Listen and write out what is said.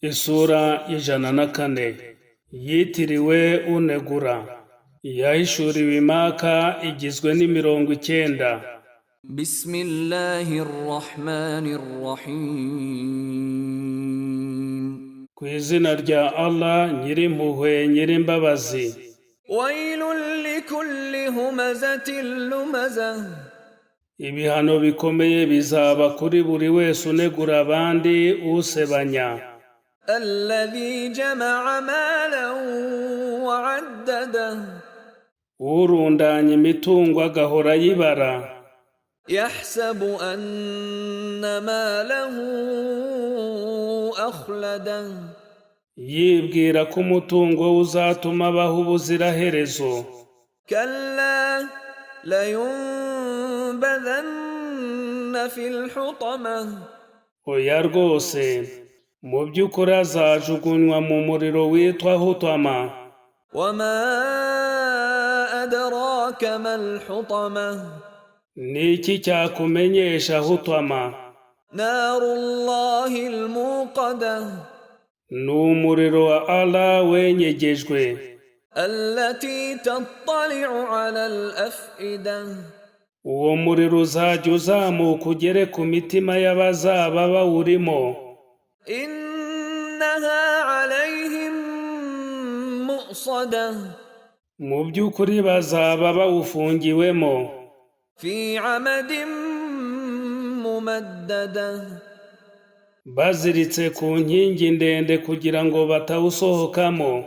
Isura y'ijana na kane yitiriwe unegura, yahishuriwe Imaka, igizwe n'imirongo 9. Bismillahirrahmanirrahim. Ku izina rya Allah, Nyirimpuhwe Nyirimbabazi. Wailul likulli humazatin lumazah. Ibihano bikomeye bizaba kuri buri wese unegura abandi, usebanya. Alladhi jama'a malan wa'addadah. Urundanya imitungo agahora yibara. Yahsabu anna malahu akhladah. Yibwira ko umutungo uzatuma abaho ubuziraherezo. Kalla layunbadhanna fil hutamah. Oya rwose, mu by'ukuri azajugunywa mu muriro witwa hutama. Wama adraka mal hutamah. Ni iki cyakumenyesha hutama? Narullahil muqadah. Ni umuriro wa Allah wenyegejwe. Allati tattali'u ala al-af'idah. Uwo muriro uzajya uzamuka ugere ku mitima y'abazaba bawurimo. Innaha alayhim mu'sadah. Mu by'ukuri bazaba bawufungiwemo. Fi 'amadin mumaddadah. Baziritse ku nkingi ndende kugira ngo batawusohokamo.